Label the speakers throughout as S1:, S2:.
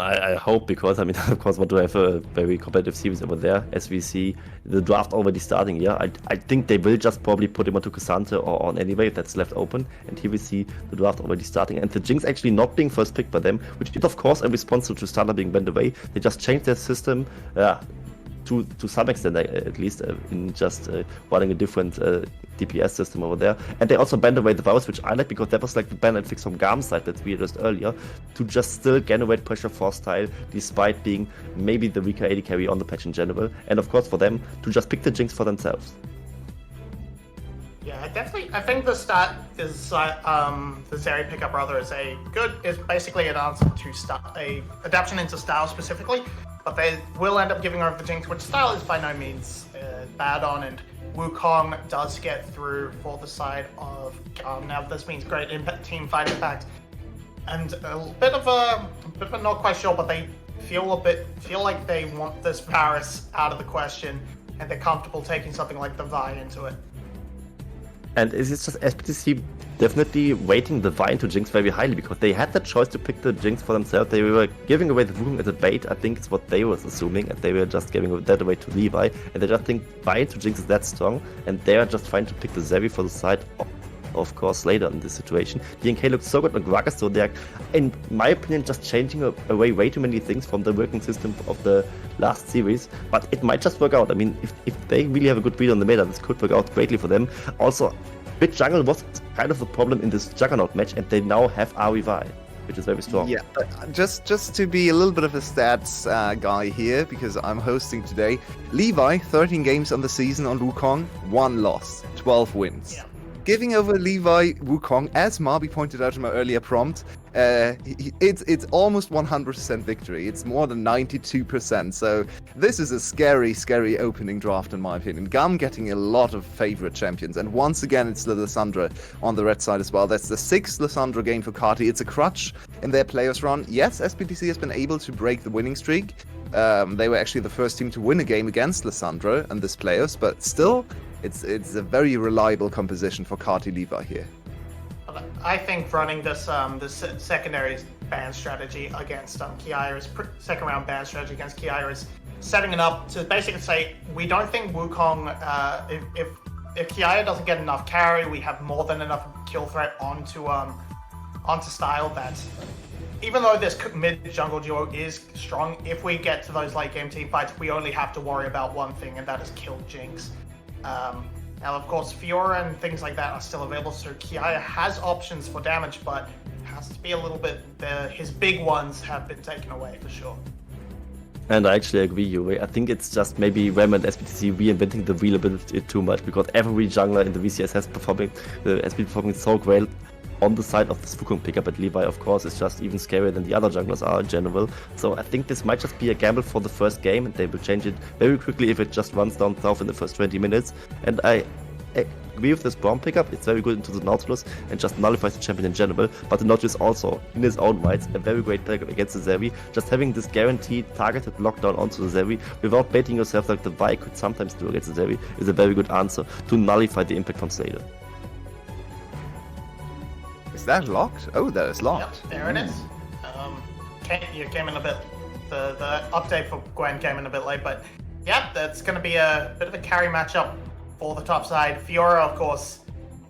S1: I hope, because I mean, of course, want to have a very competitive series over there. As we see the draft already starting here, I think they will just probably put him onto Cassante or on anyway if that's left open. And here we see the draft already starting, and the Jinx actually not being first picked by them, which is of course a response to Starter being bent away. They just changed their system. To some extent, at least, in just running a different DPS system over there. And they also banned away the vods, which I like, because that was like the ban and fix from GAM side that we addressed earlier, to just still generate pressure for style, despite being maybe the weaker AD carry on the patch in general. And of course for them, to just pick the Jinx for themselves.
S2: Yeah, I think the stat is the Zeri pickup rather is basically an answer to a adaptation into style specifically, but they will end up giving over the Jinx, which style is by no means bad on, and Wukong does get through for the side of now this means great team fight impact, and a bit of a not quite sure, but they feel like they want this Varus out of the question, and they're comfortable taking something like the Vi into it.
S1: And it's just SBTC definitely weighting the Vi into Jinx very highly, because they had the choice to pick the Jinx for themselves. They were giving away the Wukong as a bait, I think it's what they was assuming, and they were just giving that away to Levi. And they just think Vi into Jinx is that strong, and they are just trying to pick the Zeri for the side of course later in this situation. DNK looks so good on Gragas, so they're, in my opinion, just changing away way too many things from the working system of the last series, but it might just work out. I mean, if they really have a good read on the meta, this could work out greatly for them. Also, mid jungle was kind of a problem in this Juggernaut match, and they now have REVI, which is very strong.
S3: Yeah, just to be a little bit of a stats guy here, because I'm hosting today. Levi, 13 games on the season on Wukong, 1 loss, 12 wins. Yeah. Giving over Levi Wukong, as Marby pointed out in my earlier prompt, it's almost 100% victory. It's more than 92%. So this is a scary, scary opening draft in my opinion. GAM getting a lot of favorite champions, and once again it's the Lissandra on the red side as well. That's the 6th Lissandra game for Carti. It's a crutch in their players run. Yes, SBTC has been able to break the winning streak. They were actually the first team to win a game against Lissandra and this players, but still, it's a very reliable composition for Carti Levi here.
S2: I think running this secondary ban strategy against Kiaira's second round ban strategy against Kiaira is setting it up to basically say we don't think Wukong, if Kiaira doesn't get enough carry, we have more than enough kill threat onto style that even though this mid jungle duo is strong, if we get to those late game team fights, we only have to worry about one thing, and that is kill Jinx. Now, of course, Fiora and things like that are still available, so Kiaira has options for damage, but has to be a little bit. His big ones have been taken away for sure.
S1: And I actually agree, Yuri. I think it's just maybe Rem and SBTC reinventing the wheel a bit too much, because every jungler in the VCS has been performing so great on the side of this Wukong pickup, at Levi, of course, is just even scarier than the other junglers are in general. So I think this might just be a gamble for the first game, and they will change it very quickly if it just runs down south in the first 20 minutes. And I agree with this Braum pickup. It's very good into the Nautilus and just nullifies the champion in general. But the Nautilus also, in his own rights, a very great pickup against the Zeri. Just having this guaranteed targeted lockdown onto the Zeri without baiting yourself like the Vi could sometimes do against the Zeri is a very good answer to nullify the impact from Slater.
S3: Is that locked? Oh, that is locked.
S2: Yep, there it is. You came in a bit. The update for Gwen came in a bit late, but yeah, that's going to be a bit of a carry matchup for the top side. Fiora, of course,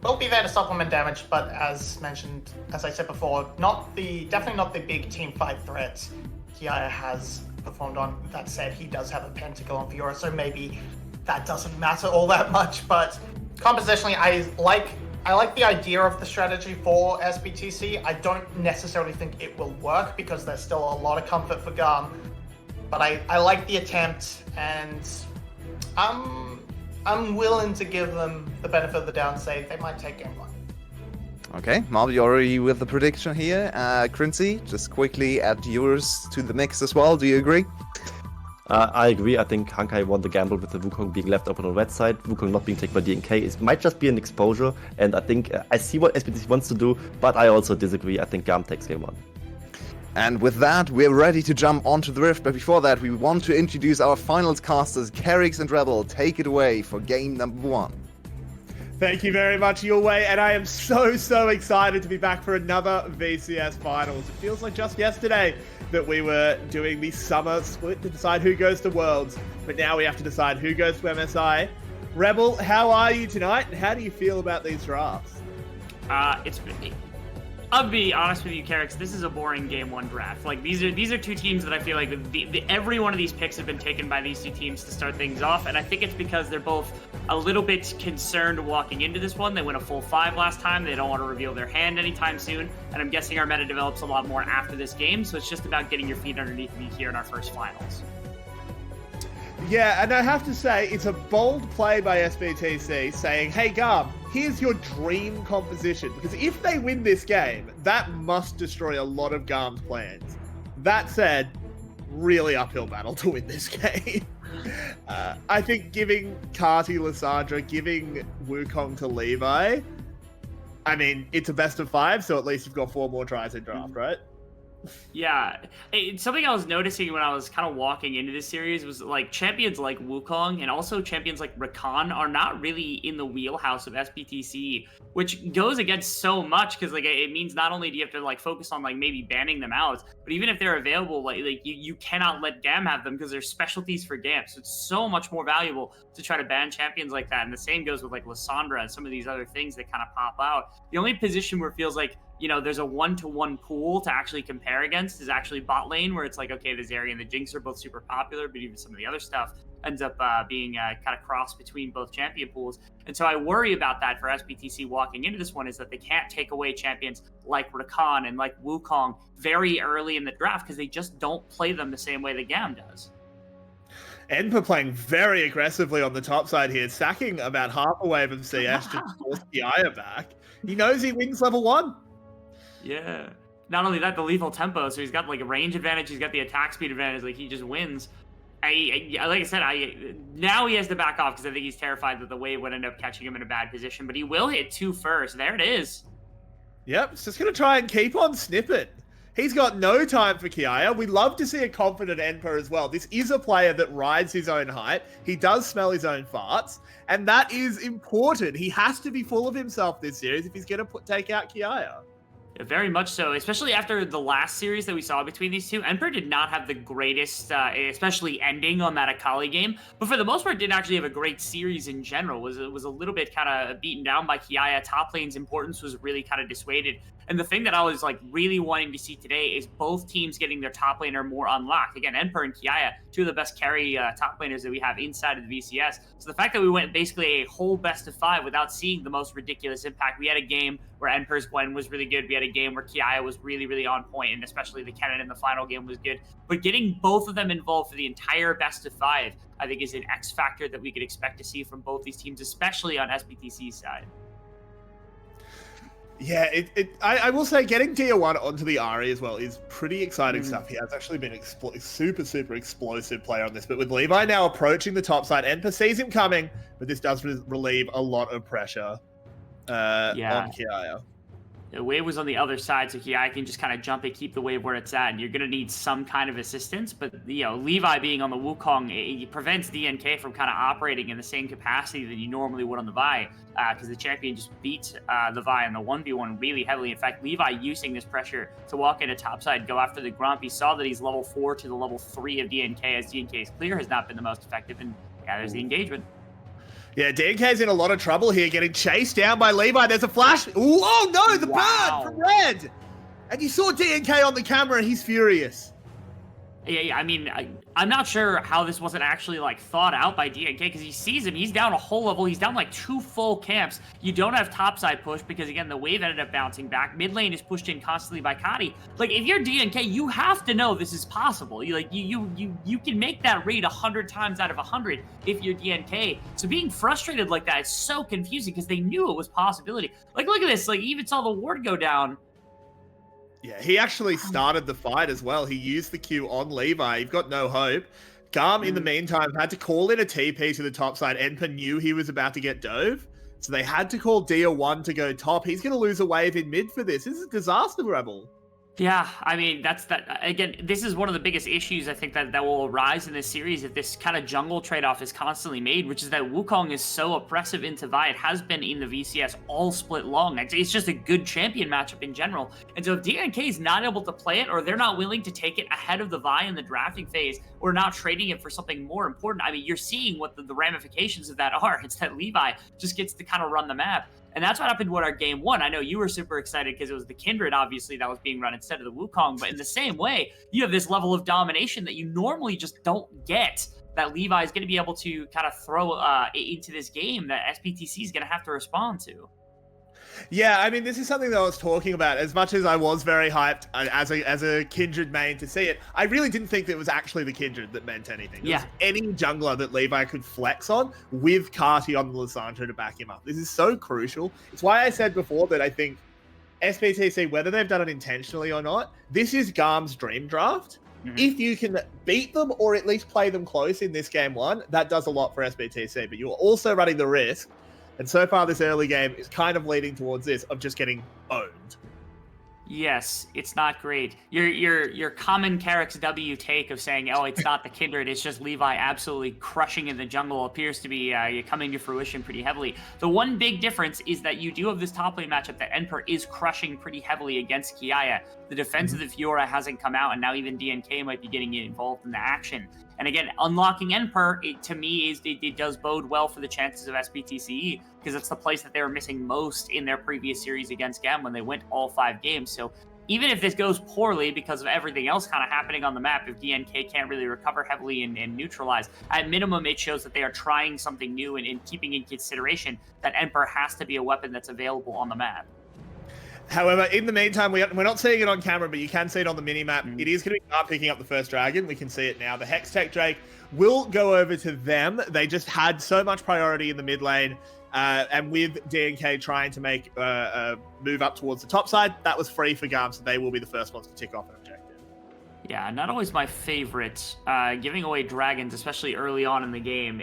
S2: will be there to supplement damage, but as mentioned, as I said before, definitely not the big team fight threats Kiaira has performed on. That said, he does have a pentakill on Fiora, so maybe that doesn't matter all that much. But compositionally, I like the idea of the strategy for SBTC. I don't necessarily think it will work because there's still a lot of comfort for GAM, but I like the attempt, and I'm willing to give them the benefit of the doubt, say they might take game 1.
S3: Okay, Marv, you're already with the prediction here. Crincy, just quickly add yours to the mix as well. Do you agree?
S1: I agree. I think Hankai won the gamble with the Wukong being left open on the red side, Wukong not being taken by DNK. It might just be an exposure, and I think I see what SBTC wants to do, but I also disagree. I think GAM takes game 1.
S3: And with that, we're ready to jump onto the Rift, but before that, we want to introduce our finals casters, Kerrix and Rebel. Take it away for game number 1.
S4: Thank you very much, Your Way, and I am so excited to be back for another VCS Finals. It feels like just yesterday that we were doing the summer split to decide who goes to Worlds, but now we have to decide who goes to MSI. Rebel, how are you tonight, and how do you feel about these drafts?
S5: I'll be honest with you, Carrix, this is a boring game one draft. Like, these are two teams that I feel like every one of these picks have been taken by these two teams to start things off, and I think it's because they're both a little bit concerned walking into this one. They went a full 5 last time. They don't want to reveal their hand anytime soon, and I'm guessing our meta develops a lot more after this game, so it's just about getting your feet underneath me here in our first finals.
S4: Yeah, and I have to say, it's a bold play by SBTC saying, hey, GAM, here's your dream composition. Because if they win this game, that must destroy a lot of GAM's plans. That said, really uphill battle to win this game. I think giving Kati Lissandra, giving Wukong to Levi, I mean, it's a best of 5, so at least you've got 4 more tries in draft, right?
S5: Yeah, something I was noticing when I was kind of walking into this series was like champions like Wukong and also champions like Rakan are not really in the wheelhouse of SBTC, which goes against so much because like it means not only do you have to like focus on like maybe banning them out, but even if they're available, like you cannot let GAM have them because there's specialties for GAM, so it's so much more valuable to try to ban champions like that. And the same goes with like Lissandra and some of these other things that kind of pop out. The only position where it feels like, you know, there's a 1-to-1 pool to actually compare against is actually bot lane, where it's like, okay, the Zarya and the Jinx are both super popular, but even some of the other stuff ends up being kind of crossed between both champion pools. And so I worry about that for SBTC walking into this one, is that they can't take away champions like Rakan and like Wukong very early in the draft because they just don't play them the same way the GAM does.
S4: Enper playing very aggressively on the top side here, sacking about half a wave of CS to force Kiaya back. He knows he wins level 1.
S5: Yeah. Not only that, the lethal tempo, so he's got like a range advantage, he's got the attack speed advantage, like he just wins. Like I said, now he has to back off because I think he's terrified that the wave would end up catching him in a bad position, but he will hit 2 first. There it is. Yep,
S4: it's just going to try and keep on snipping. He's got no time for Kiaya. We love to see a confident Enper as well. This is a player that rides his own hype. He does smell his own farts, and that is important. He has to be full of himself this series if he's going to take out Kiaya.
S5: Very much so, especially after the last series that we saw between these two. Emperor did not have the greatest, especially ending on that Akali game, but for the most part did actually have a great series in general. Was a little bit kind of beaten down by Kiaya. Top lane's importance was really kind of dissuaded. And the thing that I was like really wanting to see today is both teams getting their top laner more unlocked. Again, Emperor and Kiaya, 2 of the best carry top laners that we have inside of the VCS. So the fact that we went basically a whole best of 5 without seeing the most ridiculous impact. We had a game where Emperor's Gwen was really good. We had a game where Kiaya was really on point, and especially the Kennen in the final game was good. But getting both of them involved for the entire best of 5, I think, is an X factor that we could expect to see from both these teams, especially on SBTC's side.
S4: Yeah, I will say getting Tier 1 onto the Ahri as well is pretty exciting stuff. He has actually been super explosive player on this, but with Levi now approaching the top side, Enper sees him coming, but this does relieve a lot of pressure on Kiaya.
S5: The wave was on the other side, so Kiaya can just kind of jump and keep the wave where it's at, and you're going to need some kind of assistance, but, you know, Levi being on the Wukong, it prevents DNK from kind of operating in the same capacity that you normally would on the Vi, because the champion just beats the Vi in the 1v1 really heavily. In fact, Levi using this pressure to walk into topside, go after the Grump. He saw that he's level 4 to the level 3 of DNK, as DNK's clear has not been the most effective, and yeah, there's the engagement.
S4: Yeah, DNK's in a lot of trouble here, getting chased down by Levi. There's a flash. Ooh, oh no, the burn from Red. And you saw DNK on the camera, he's furious.
S5: Yeah, I mean, I'm not sure how this wasn't actually, like, thought out by DNK, because he sees him, he's down a whole level, he's down, like, 2 full camps. You don't have topside push, because, again, the wave ended up bouncing back. Mid lane is pushed in constantly by Kati. Like, if you're DNK, you have to know this is possible. You can make that read 100 times out of 100 if you're DNK. So being frustrated like that is so confusing, because they knew it was a possibility. Like, look at this, like, even saw the ward go down.
S4: Yeah, he actually started the fight as well. He used the Q on Levi. You've got no hope. GAM, in the meantime, had to call in a TP to the top side. Enper knew he was about to get dove, so they had to call Dia 1 to go top. He's going to lose a wave in mid for this. This is a disaster, Rebel.
S5: Yeah, I mean that's that again. This is one of the biggest issues I think that will arise in this series if this kind of jungle trade-off is constantly made, which is that Wukong is so oppressive into Vi. It has been in the VCS all split long. It's just a good champion matchup in general. And so if DNK is not able to play it, or they're not willing to take it ahead of the Vi in the drafting phase, or not trading it for something more important, I mean, you're seeing what the ramifications of that are. It's that Levi just gets to kind of run the map. And that's what happened with our game one. I know you were super excited because it was the Kindred, obviously, that was being run instead of the Wukong. But in the same way, you have this level of domination that you normally just don't get, that Levi is going to be able to kind of throw into this game that SBTC is going to have to respond to.
S4: Yeah, I mean, this is something that I was talking about. As much as I was very hyped as a Kindred main to see it, I really didn't think that it was actually the Kindred that meant anything. It was any jungler that Levi could flex on with Carti on the Lissandra to back him up. This is so crucial. It's why I said before that I think SBTC, whether they've done it intentionally or not, this is GAM's dream draft. If you can beat them or at least play them close in this game one, that does a lot for SBTC. But you're also running the risk, and so far this early game is kind of leading towards this, of just getting owned.
S5: Yes, it's not great. Your common Carrick's W take of saying, oh, it's not the Kindred, it's just Levi absolutely crushing in the jungle appears to be coming to fruition pretty heavily. The one big difference is that you do have this top lane matchup that Emperor is crushing pretty heavily against Kiaya. The defense of the Fiora hasn't come out, and now even DNK might be getting involved in the action. And again, unlocking Emperor, to me, it does bode well for the chances of SBTCE, because it's the place that they were missing most in their previous series against GAM when they went all 5 games. So even if this goes poorly because of everything else kind of happening on the map, if DNK can't really recover heavily and neutralize, at minimum, it shows that they are trying something new and keeping in consideration that Emperor has to be a weapon that's available on the map.
S4: However, in the meantime, we're not seeing it on camera, but you can see it on the minimap. It is going to be Garm picking up the first dragon. We can see it now. The Hextech Drake will go over to them. They just had so much priority in the mid lane. And with DNK trying to make a move up towards the top side, that was free for Garm, so they will be the first ones to tick off an objective.
S5: Yeah, not always my favorite. Giving away dragons, especially early on in the game,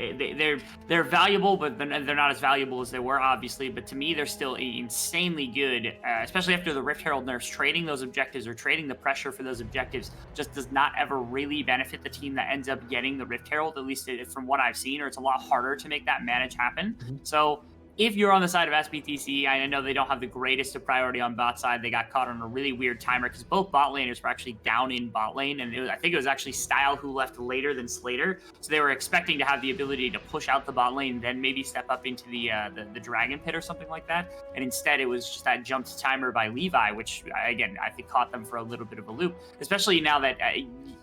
S5: they're valuable, but they're not as valuable as they were, obviously. But to me, they're still insanely good, especially after the Rift Herald nerfs. Trading those objectives or trading the pressure for those objectives just does not ever really benefit the team that ends up getting the Rift Herald, at least from what I've seen, or it's a lot harder to make that manage happen. So if you're on the side of SBTC, I know they don't have the greatest of priority on bot side. They got caught on a really weird timer because both bot laners were actually down in bot lane, and I think it was actually Style who left later than Slater. So they were expecting to have the ability to push out the bot lane, then maybe step up into the dragon pit or something like that. And instead, it was just that jumped timer by Levi, which again I think caught them for a little bit of a loop. Especially now that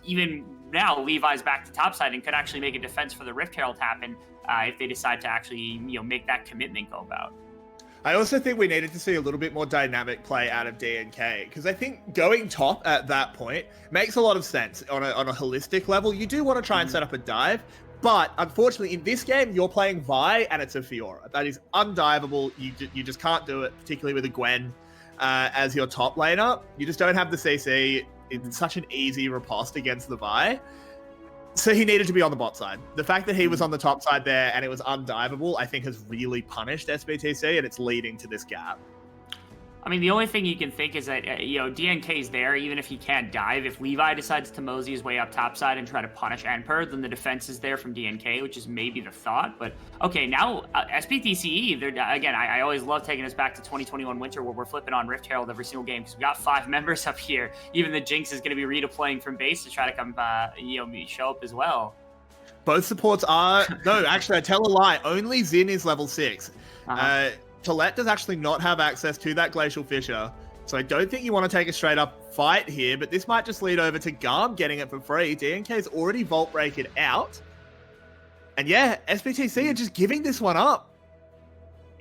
S5: even now Levi's back to topside and could actually make a defense for the Rift Herald happen. If they decide to actually, make that commitment go about.
S4: I also think we needed to see a little bit more dynamic play out of DNK, because I think going top at that point makes a lot of sense on a holistic level. You do want to try and set up a dive, but unfortunately in this game you're playing Vi and it's a Fiora. That is undiveable. You just can't do it, particularly with a Gwen as your top laner. You just don't have the CC. It's such an easy riposte against the Vi. So he needed to be on the bot side. The fact that he was on the top side there and it was undiveable, I think has really punished SBTC, and it's leading to this gap.
S5: I mean, the only thing you can think is that, DNK's there, even if he can't dive. If Levi decides to mosey his way up topside and try to punish Emperor, then the defense is there from DNK, which is maybe the thought. But, okay, now SBTCE, again, I always love taking us back to 2021 Winter where we're flipping on Rift Herald every single game because we got 5 members up here. Even the Jinx is going to be redeploying from base to try to come, show up as well.
S4: Both supports are... No, actually, I tell a lie. Only Xin is level 6. Colette does actually not have access to that Glacial Fissure, so I don't think you want to take a straight up fight here, but this might just lead over to Garm getting it for free. DNK's already Vault Break it out. And yeah, SBTC are just giving this one up.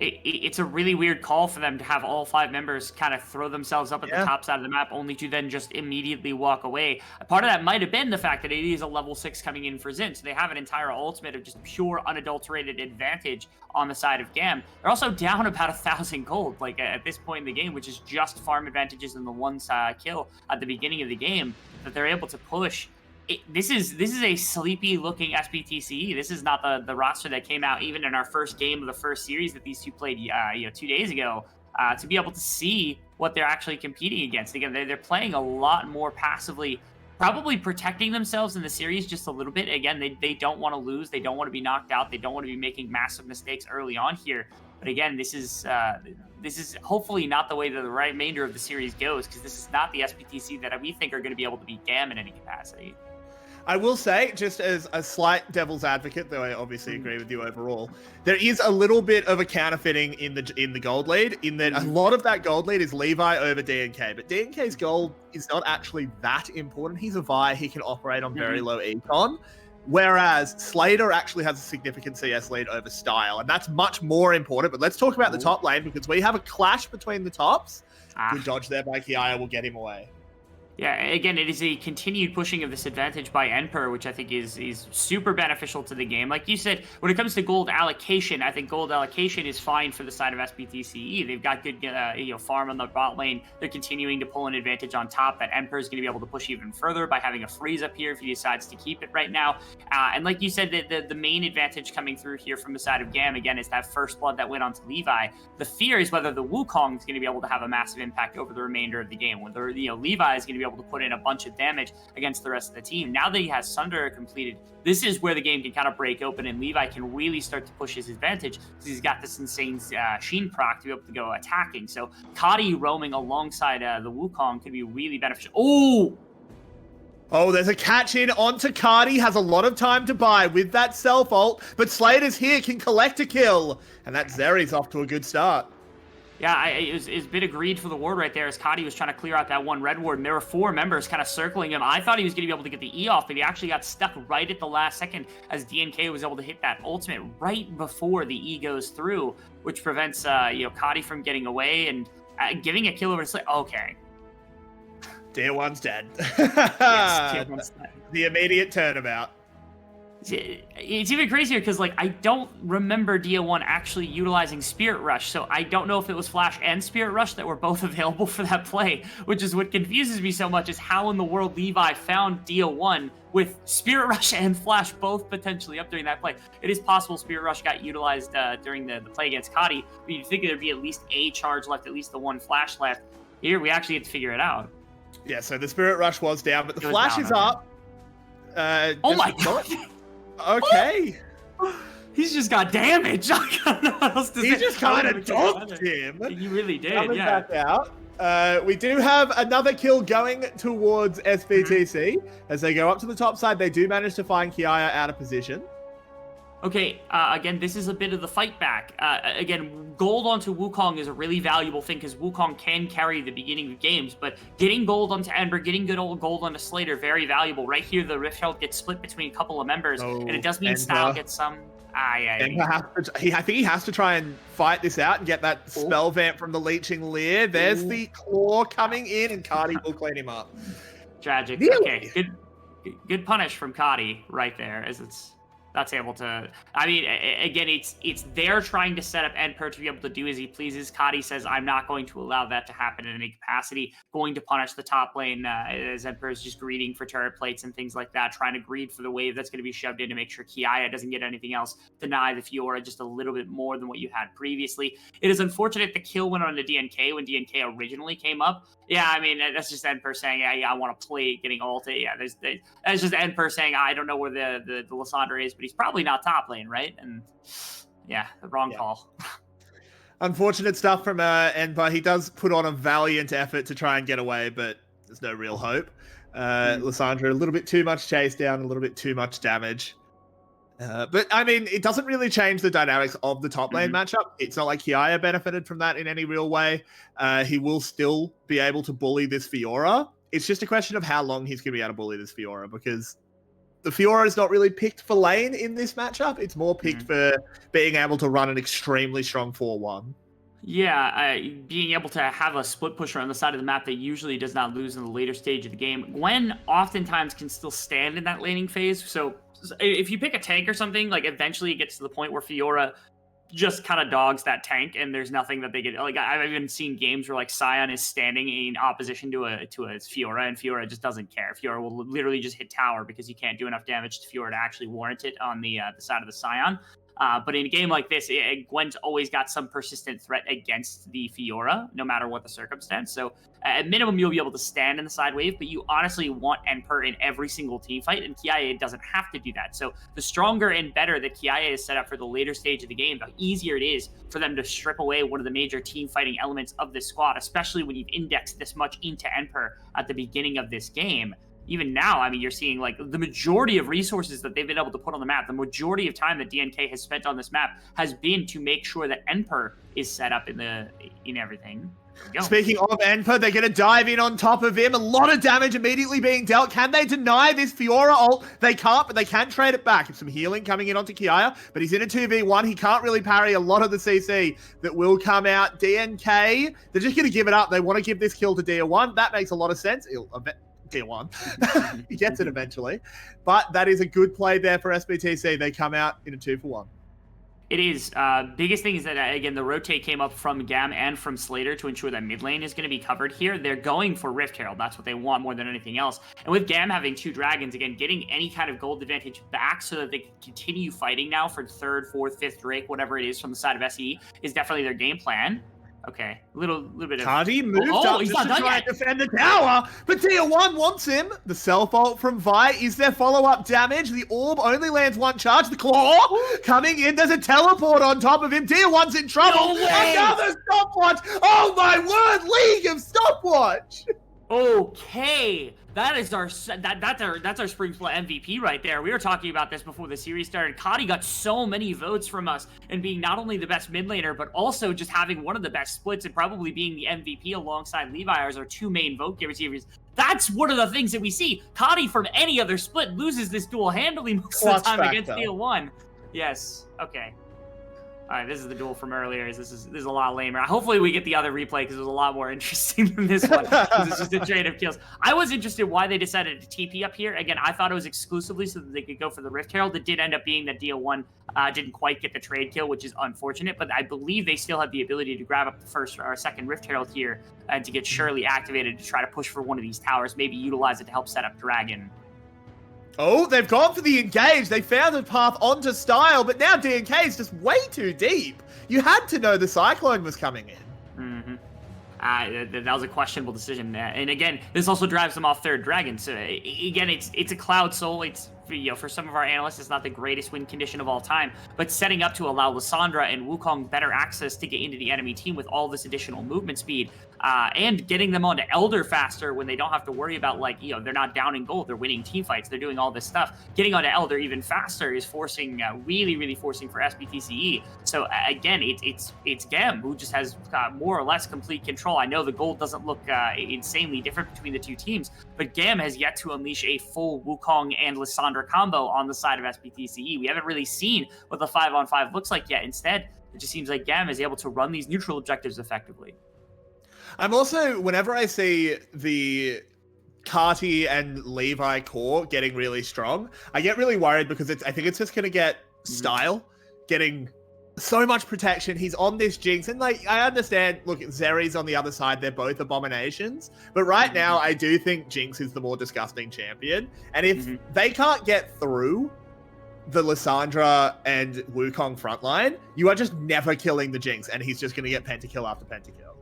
S5: It's a really weird call for them to have all 5 members kind of throw themselves up at the top side of the map only to then just immediately walk away. Part of that might have been the fact that it is a level 6 coming in for Xin, so they have an entire ultimate of just pure unadulterated advantage on the side of GAM. They're also down about 1,000 gold, at this point in the game, which is just farm advantages in the one kill at the beginning of the game that they're able to push. This is a sleepy looking SBTC. This is not the roster that came out even in our first game of the first series that these two played 2 days ago. to be able to see what they're actually competing against. Again, they're playing a lot more passively, probably protecting themselves in the series just a little bit. Again, they don't want to lose. They don't want to be knocked out. They don't want to be making massive mistakes early on here. But again, this is hopefully not the way that the remainder of the series goes, because this is not the SBTC that we think are going to be able to beat GAM in any capacity.
S4: I will say, just as a slight devil's advocate, though I obviously agree with you overall, there is a little bit of a counterfeiting in the gold lead, in that a lot of that gold lead is Levi over DNK, but DNK's gold is not actually that important. He's a Vi, he can operate on very low econ, whereas Slater actually has a significant CS lead over Style, and that's much more important. But let's talk about the top lane, because we have a clash between the tops. Good dodge there by Kiaya will get him away.
S5: Yeah, again, it is a continued pushing of this advantage by Emperor, which I think is super beneficial to the game. Like you said, when it comes to gold allocation, I think gold allocation is fine for the side of SBTCE. They've got good farm on the bot lane. They're continuing to pull an advantage on top that Emperor is going to be able to push even further by having a freeze up here if he decides to keep it right now. And like you said, the main advantage coming through here from the side of GAM, again, is that first blood that went onto Levi. The fear is whether the Wukong is going to be able to have a massive impact over the remainder of the game, whether Levi is going to be able to put in a bunch of damage against the rest of the team. Now that he has Sunder completed, this is where the game can kind of break open, and Levi can really start to push his advantage, because he's got this insane Sheen proc to be able to go attacking. So Kadi roaming alongside the Wukong could be really beneficial. Oh,
S4: there's a catch in onto Cardi, has a lot of time to buy with that self-ult, but Slater's here, can collect a kill, and that Zeri's off to a good start.
S5: Yeah, it's a bit agreed for the ward right there as Kadi was trying to clear out that one red ward, and there were 4 members kind of circling him. I thought he was going to be able to get the E off, but he actually got stuck right at the last second as DNK was able to hit that ultimate right before the E goes through, which prevents Kadi from getting away and giving a kill over to Slay. Okay.
S4: Tier 1's dead.
S5: Yes, Tier 1's dead.
S4: The immediate turnabout.
S5: It's even crazier because, like, I don't remember Dia1 actually utilizing Spirit Rush, so I don't know if it was Flash and Spirit Rush that were both available for that play, which is what confuses me so much, is how in the world Levi found Dia1 with Spirit Rush and Flash both potentially up during that play. It is possible Spirit Rush got utilized during the play against Kadi, but you'd think there'd be at least a charge left, at least the one Flash left. Here, we actually get to figure it out.
S4: Yeah, so the Spirit Rush was down, but the Flash is up.
S5: Oh my god!
S4: Okay.
S5: He's just got damage. I don't know what else to say.
S4: He just kind of dogged him.
S5: He really did,
S4: Coming
S5: yeah.
S4: back out. We do have another kill going towards SBTC. As they go up to the top side, they do manage to find Kiaya out of position.
S5: Okay, again, this is a bit of the fight back. Again, gold onto Wukong is a really valuable thing because Wukong can carry the beginning of games, but getting gold onto Ember, getting good old gold onto Slater, very valuable. Right here, the Rift Herald gets split between a couple of members, and it does mean Style gets some... I
S4: think he has to try and fight this out and get that spell vamp from the Leeching Leer. There's the claw coming in, and Kadi will clean him up.
S5: Tragic.
S4: Really?
S5: Okay, good punish from Kadi right there, as that's able to... I mean, again, it's they're trying to set up Emperor to be able to do as he pleases. Kadi says, I'm not going to allow that to happen in any capacity. Going to punish the top lane as Emperor is just greeding for turret plates and things like that, trying to greed for the wave that's going to be shoved in to make sure Kiaya doesn't get anything else. Deny the Fiora just a little bit more than what you had previously. It is unfortunate the kill went on to DNK when DNK originally came up. Yeah, I mean, that's just Emperor saying, yeah, I want to play getting ulted. Yeah, that's just Emperor saying, I don't know where the Lysandre is, but he's probably not top lane, right? And yeah, the wrong call.
S4: Unfortunate stuff from Emperor. He does put on a valiant effort to try and get away, but there's no real hope. Lysandre, a little bit too much chase down, a little bit too much damage. But, I mean, it doesn't really change the dynamics of the top lane matchup. It's not like Kiaya benefited from that in any real way. He will still be able to bully this Fiora. It's just a question of how long he's going to be able to bully this Fiora, because the Fiora is not really picked for lane in this matchup. It's more picked for being able to run an extremely strong 4-1.
S5: Yeah, being able to have a split pusher on the side of the map that usually does not lose in the later stage of the game. Gwen oftentimes can still stand in that laning phase, so if you pick a tank or something, like, eventually it gets to the point where Fiora just kind of dogs that tank, and there's nothing that they get. Like, I've even seen games where, like, Sion is standing in opposition to a Fiora, and Fiora just doesn't care. Fiora will literally just hit tower because you can't do enough damage to Fiora to actually warrant it on the side of the Sion. But in a game like this, Gwen's always got some persistent threat against the Fiora, no matter what the circumstance. So at minimum, you'll be able to stand in the side wave, but you honestly want Emperor in every single team fight, and Kiaye doesn't have to do that. So the stronger and better that Kiaye is set up for the later stage of the game, the easier it is for them to strip away one of the major team fighting elements of this squad, especially when you've indexed this much into Emperor at the beginning of this game. Even now, I mean, you're seeing like the majority of resources that they've been able to put on the map, the majority of time that DNK has spent on this map has been to make sure that Emperor is set up in everything.
S4: Speaking of Enper, they're going to dive in on top of him. A lot of damage immediately being dealt. Can they deny this Fiora ult? They can't, but they can trade it back. Some healing coming in onto Kiaye, but he's in a 2v1. He can't really parry a lot of the CC that will come out. DNK, they're just going to give it up. They want to give this kill to Dia1. That makes a lot of sense. Dia1. He gets it eventually. But that is a good play there for SBTC. They come out in a 2-for-1.
S5: It is. Biggest thing is that, again, the rotate came up from GAM and from Slater to ensure that mid lane is going to be covered here. They're going for Rift Herald. That's what they want more than anything else. And with GAM having 2 dragons, again, getting any kind of gold advantage back so that they can continue fighting now for 3rd, 4th, 5th Drake, whatever it is from the side of SE, is definitely their game plan. Okay, a little bit of...
S4: Cardi moved up just to try and defend the tower, but Dia1 wants him. The self-ult from Vi. Is there follow-up damage? The orb only lands 1 charge. The claw coming in. There's a teleport on top of him. Dia1's in trouble.
S5: No way.
S4: Another stopwatch. Oh my word, League of Stopwatch.
S5: Okay, that is that's our Spring Split MVP right there. We were talking about this before the series started. Kadi got so many votes from us and being not only the best mid laner, but also just having one of the best splits and probably being the MVP alongside Levi as our 2 main vote givers. That's one of the things that we see. Kadi from any other split loses this duel handily most of the time against Dia1. Yes. Okay. All right, this is the duel from earlier. This is a lot lamer. Hopefully we get the other replay because it was a lot more interesting than this one. It's just a trade of kills. I was interested why they decided to TP up here. Again, I thought it was exclusively so that they could go for the Rift Herald. It did end up being that Dia1 didn't quite get the trade kill, which is unfortunate. But I believe they still have the ability to grab up the 1st or 2nd Rift Herald here and to get Shirley activated to try to push for one of these towers. Maybe utilize it to help set up Dragon.
S4: Oh, they've gone for the engage. They found a path onto Style, but now DNK is just way too deep. You had to know the Cyclone was coming in.
S5: That was a questionable decision. And again, this also drives them off 3rd Dragon. So again, it's a Cloud Soul. It's, for some of our analysts, it's not the greatest win condition of all time, but setting up to allow Lissandra and Wukong better access to get into the enemy team with all this additional movement speed, and getting them onto Elder faster when they don't have to worry about, like, they're not down in gold, they're winning team fights, they're doing all this stuff. Getting onto Elder even faster is forcing, really forcing for SBTCE. So again, it's GAM who just has more or less complete control. I know the gold doesn't look insanely different between the 2 teams, but GAM has yet to unleash a full Wukong and Lissandra combo on the side of SBTCE. We haven't really seen what the 5-on-5 looks like yet. Instead, it just seems like GAM is able to run these neutral objectives effectively.
S4: I'm also, whenever I see the Carti and Levi core getting really strong, I get really worried because I think it's just going to get Style getting so much protection. He's on this Jinx, and like, I understand, look, Zeri's on the other side, they're both abominations, but right now I do think Jinx is the more disgusting champion, and if they can't get through the Lissandra and Wukong frontline, you are just never killing the Jinx, and he's just going to get pentakill after pentakill.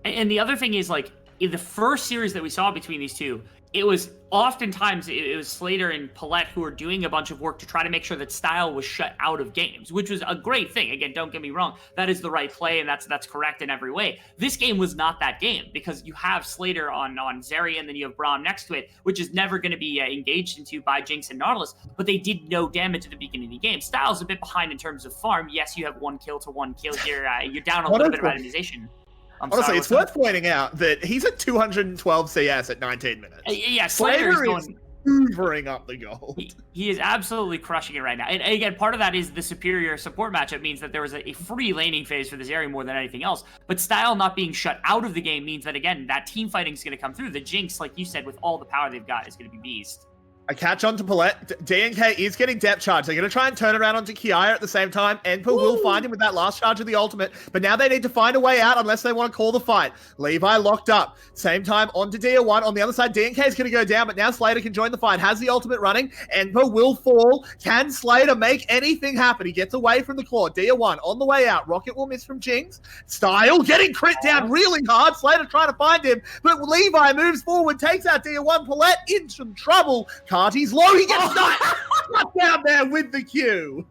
S5: And the other thing is, like, in the first series that we saw between these two, it was oftentimes it was Slater and Paulette who were doing a bunch of work to try to make sure that Style was shut out of games, which was a great thing. Again, don't get me wrong, that is the right play, and that's correct in every way. This game was not that game because you have Slater on Zeri, and then you have Braum next to it, which is never going to be engaged into by Jinx and Nautilus, but they did no damage at the beginning of the game. Style's a bit behind in terms of farm. Yes, you have 1 kill to 1 kill here. You're down a little bit of itemization.
S4: Honestly, it's worth pointing out that he's at 212 CS at 19 minutes.
S5: Yeah, Slater is
S4: hoovering up the gold.
S5: He is absolutely crushing it right now. And again, part of that is the superior support matchup means that there was a free laning phase for this area more than anything else. But Style not being shut out of the game means that, again, that team fighting is going to come through. The Jinx, like you said, with all the power they've got, is going to be beast.
S4: A catch onto Paulette. DNK is getting depth charge. They're going to try and turn around onto Kiaya at the same time. Enpa will find him with that last charge of the ultimate, but now they need to find a way out unless they want to call the fight. Levi locked up. Same time onto Dia1. On the other side, DNK is going to go down, but now Slater can join the fight. Has the ultimate running. Enpa will fall. Can Slater make anything happen? He gets away from the claw. Dia1 on the way out. Rocket will miss from Jinx. Style getting crit down really hard. Slater trying to find him, but Levi moves forward, takes out Dia1. Paulette in some trouble. He's low. He gets stuck down there with the Q.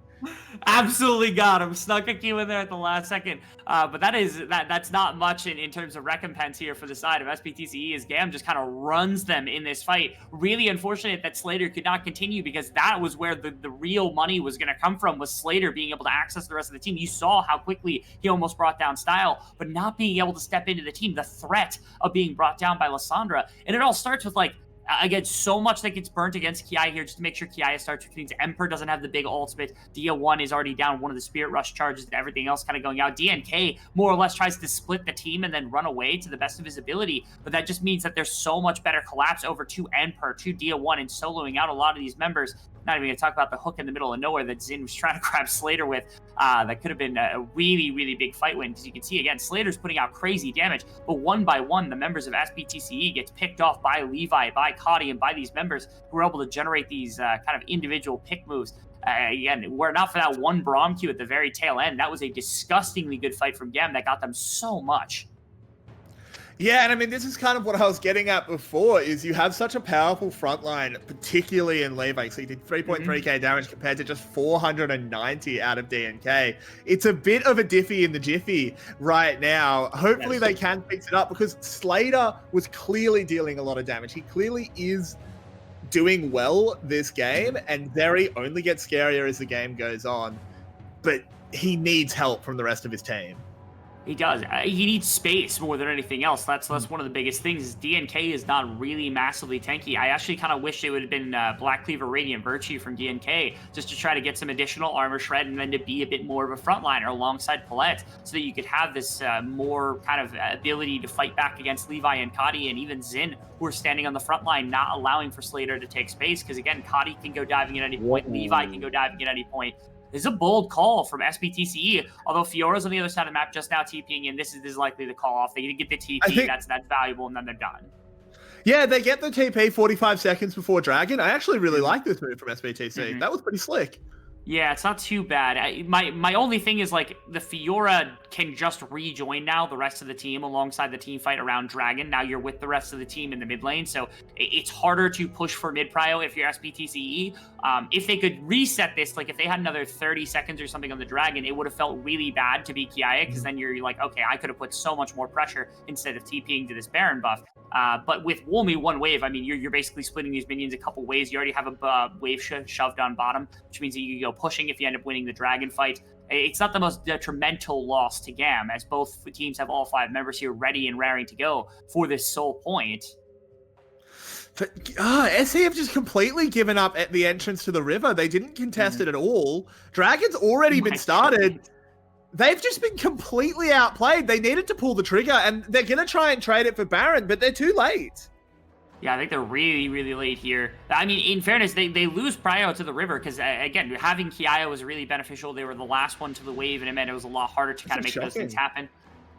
S5: Absolutely got him. Snuck a Q in there at the last second. But that's not much in terms of recompense here for the side of SBTCE, as GAM just kind of runs them in this fight. Really unfortunate that Slater could not continue, because that was where the real money was going to come from, was Slater being able to access the rest of the team. You saw how quickly he almost brought down Style, but not being able to step into the team, the threat of being brought down by Lysandra. And it all starts with, like, again, so much that gets burnt against Kiaya here, just to make sure Kiaya starts, which means Emperor doesn't have the big ultimate. Dia1 is already down one of the Spirit Rush charges, and everything else kind of going out. DNK more or less tries to split the team and then run away to the best of his ability, but that just means that there's so much better collapse over to Emperor, to Dia1, and soloing out a lot of these members. Not even going to talk about the hook in the middle of nowhere that Zin was trying to grab Slater with. That could have been a really, really big fight win, because you can see, again, Slater's putting out crazy damage, but one by one, the members of SBTCE gets picked off by Levi, by Cotty, and by these members who were able to generate these kind of individual pick moves. Again, were it not for that one Braum Q at the very tail end, that was a disgustingly good fight from GAM that got them so much.
S4: Yeah, and I mean, this is kind of what I was getting at before, is you have such a powerful front line, particularly in Levi. So he did 3.3k damage compared to just 490 out of DNK. It's a bit of a diffy in the jiffy right now. Hopefully they can fix it up, because Slater was clearly dealing a lot of damage. He clearly is doing well this game, and Zeri only gets scarier as the game goes on. But he needs help from the rest of his team.
S5: He does. He needs space more than anything else. That's one of the biggest things. Is DNK is not really massively tanky. I actually kind of wish it would have been Black Cleaver Radiant Virtue from DNK, just to try to get some additional armor shred, and then to be a bit more of a frontliner alongside Paulette, so that you could have this more kind of ability to fight back against Levi and Cotty, and even Zin, who are standing on the front line, not allowing for Slater to take space. Because again, Cotty can go diving at any point, Levi can go diving at any point. This is a bold call from SBTCE, although Fiora's on the other side of the map just now TPing in. This is likely the call off. They get the TP, that's valuable, and then they're done.
S4: Yeah, they get the TP 45 seconds before Dragon. I actually really like this move from SBTC. That was pretty slick.
S5: Yeah, it's not too bad. My only thing is, like, the Fiora can just rejoin now the rest of the team alongside the team fight around Dragon. Now you're with the rest of the team in the mid lane, so it's harder to push for mid prio if you're SBTCE. If they could reset this, like if they had another 30 seconds or something on the Dragon, it would have felt really bad to be Kiaya, because then you're like, okay, I could have put so much more pressure instead of TPing to this Baron buff. But with Wolmy one wave, I mean, you're basically splitting these minions a couple ways. You already have a wave shoved on bottom, which means that you go pushing if you end up winning the Dragon fight. It's not the most detrimental loss to GAM, as both teams have all 5 members here ready and raring to go for this sole point.
S4: But SE have just completely given up at the entrance to the river. They didn't contest it at all. Dragon's already been started. They've just been completely outplayed. They needed to pull the trigger, and they're going to try and trade it for Baron, but they're too late.
S5: Yeah, I think they're really, really late here. I mean, in fairness, they lose prio to the river, because, again, having Kiaya was really beneficial. They were the last one to the wave, and it meant it was a lot harder to kind of make those things happen.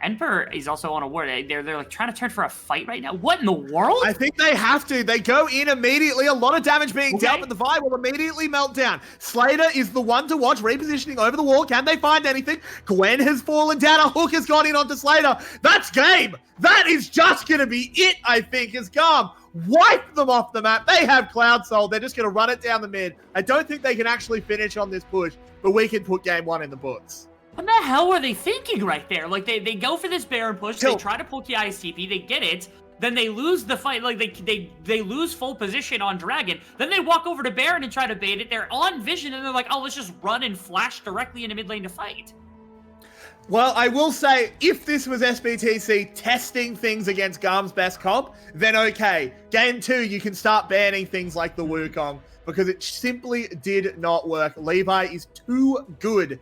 S5: Emperor is also on a ward. They're like trying to turn for a fight right now. What in the world?
S4: I think they have to. They go in immediately. A lot of damage being dealt, but the vibe will immediately melt down. Slater is the one to watch, repositioning over the wall. Can they find anything? Gwen has fallen down. A hook has gone in onto Slater. That's game. That is just going to be it, I think, as GAM wipe them off the map. They have Cloud Soul. They're just going to run it down the mid. I don't think they can actually finish on this push, but we can put game 1 in the books.
S5: What the hell were they thinking right there? Like, they go for this Baron push, they try to pull Kiai's TP, they get it, then they lose the fight, like, they lose full position on Dragon, then they walk over to Baron and try to bait it, they're on vision, and they're like, oh, let's just run and flash directly into mid lane to fight.
S4: Well, I will say, if this was SBTC testing things against GAM's best comp, then okay. Game 2, you can start banning things like the Wukong, because it simply did not work. Levi is too good